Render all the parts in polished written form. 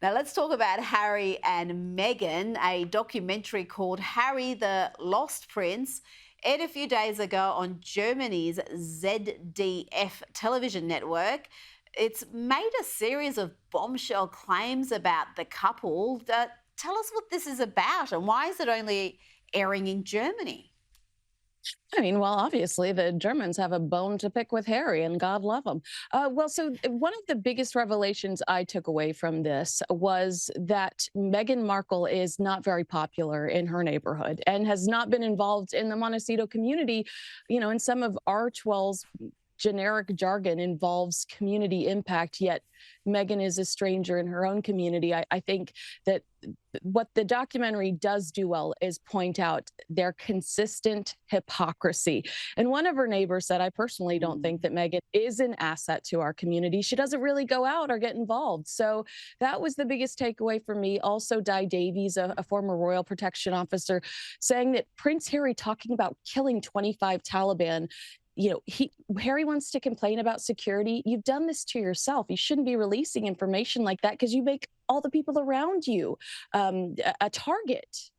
Now, let's talk about Harry and Meghan. A documentary called Harry the Lost Prince aired a few days ago on Germany's ZDF television network. It's made a series of bombshell claims about the couple. Tell us what this is about and why is it only airing in Germany? I mean, well, obviously, the Germans have a bone to pick with Harry, and God love them. One of the biggest revelations I took away from this was that Meghan Markle is not very popular in her neighborhood and has not been involved in the Montecito community. In some of Archwell's generic jargon involves community impact, yet Meghan is a stranger in her own community. I think that what the documentary does do well is point out their consistent hypocrisy. And one of her neighbors said, I personally don't think Mm. that Meghan is an asset to our community. She doesn't really go out or get involved. So that was the biggest takeaway for me. Also, Di Davies, a former royal protection officer, saying that Prince Harry talking about killing 25 Taliban, Harry wants to complain about security. You've done this to yourself. You shouldn't be releasing information like that because you make all the people around you a target.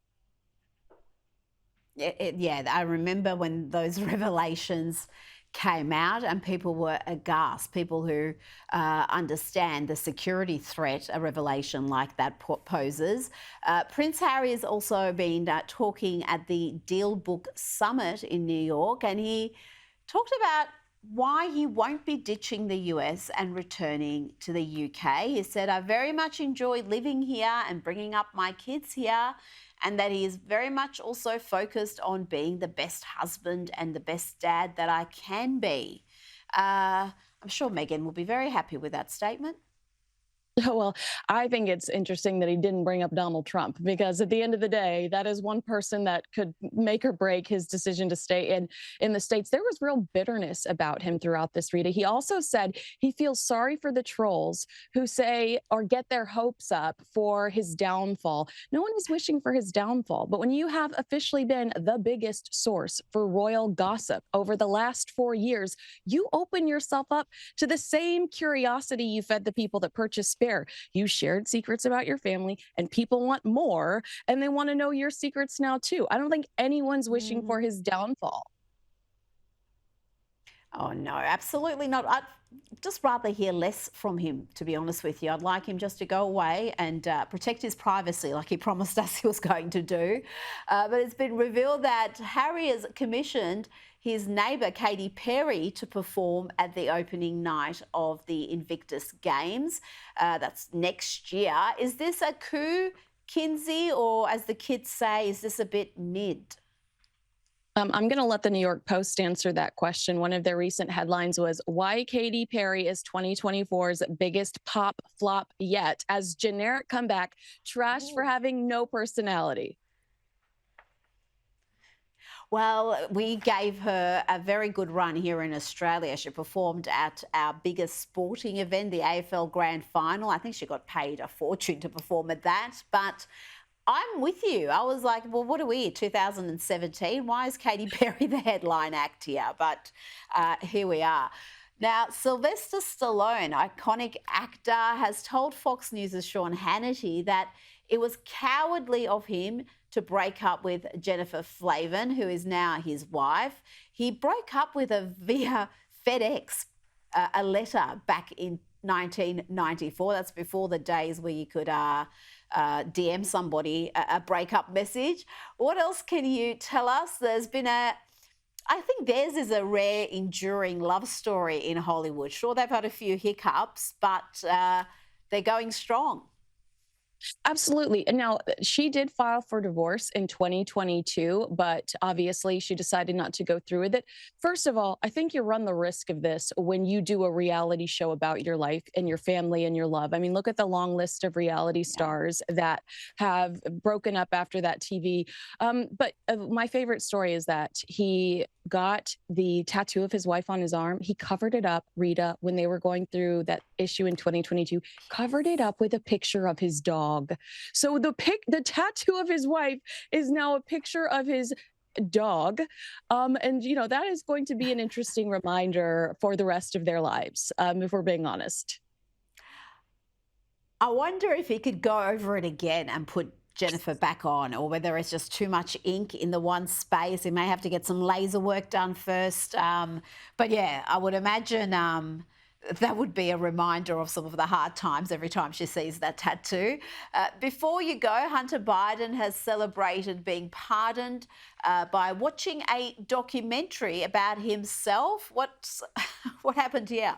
Yeah, I remember when those revelations came out and people were aghast. People who understand the security threat a revelation like that poses. Prince Harry has also been talking at the Deal Book Summit in New York, and he talked about why he won't be ditching the US and returning to the UK. He said, I very much enjoy living here and bringing up my kids here, and that he is very much also focused on being the best husband and the best dad that I can be. I'm sure Meghan will be very happy with that statement. Well, I think it's interesting that he didn't bring up Donald Trump because at the end of the day, that is one person that could make or break his decision to stay in the States. There was real bitterness about him throughout this, Rita. He also said he feels sorry for the trolls who say or get their hopes up for his downfall. No one is wishing for his downfall, but when you have officially been the biggest source for royal gossip over the last 4 years, you open yourself up to the same curiosity you fed the people that purchased Spare. You shared secrets about your family, and people want more, and they want to know your secrets now too. I don't think anyone's wishing for Mhm. his downfall. Oh, no, absolutely not. I'd just rather hear less from him, to be honest with you. I'd like him just to go away and protect his privacy like he promised us he was going to do. But it's been revealed that Harry has commissioned his neighbour, Katy Perry, to perform at the opening night of the Invictus Games. That's next year. Is this a coup, Kinsey, or as the kids say, is this a bit mid? I'm going to let the New York Post answer that question. One of their recent headlines was why Katy Perry is 2024's biggest pop flop yet, as generic comeback trashed for having no personality. Well, we gave her a very good run here in Australia. She performed at our biggest sporting event, the AFL Grand Final. I think she got paid a fortune to perform at that. But I'm with you. I was like, well, what are we, 2017? Why is Katy Perry the headline act here? But here we are. Now, Sylvester Stallone, iconic actor, has told Fox News' Sean Hannity that it was cowardly of him to break up with Jennifer Flavin, who is now his wife. He broke up with her via FedEx, a letter back in 1994. That's before the days where you could DM somebody a breakup message. What else can you tell us? I think theirs is a rare, enduring love story in Hollywood. Sure, they've had a few hiccups, but they're going strong. Absolutely. And now she did file for divorce in 2022, but obviously she decided not to go through with it. First of all, I think you run the risk of this when you do a reality show about your life and your family and your love. I mean, look at the long list of reality Yeah. stars that have broken up after that TV. But my favorite story is that he got the tattoo of his wife on his arm. He covered it up, Rita, when they were going through that issue in 2022, covered it up with a picture of his dog. So the tattoo of his wife is now a picture of his dog. And that is going to be an interesting reminder for the rest of their lives, if we're being honest. I wonder if he could go over it again and put Jennifer back on, or whether it's just too much ink in the one space. He may have to get some laser work done first. But yeah, I would imagine that would be a reminder of some of the hard times every time she sees that tattoo. Before you go, Hunter Biden has celebrated being pardoned by watching a documentary about himself. What happened here?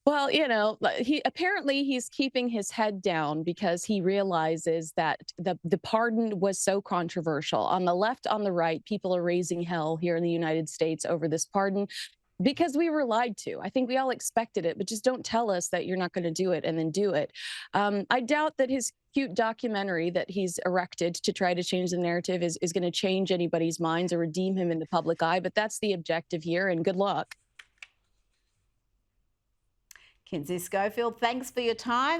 Well, he's keeping his head down because he realizes that the pardon was so controversial. On the left, on the right, people are raising hell here in the United States over this pardon because we were lied to. I think we all expected it, but just don't tell us that you're not going to do it and then do it. I doubt that his cute documentary that he's erected to try to change the narrative is going to change anybody's minds or redeem him in the public eye. But that's the objective here, and good luck. Kinsey Schofield, thanks for your time.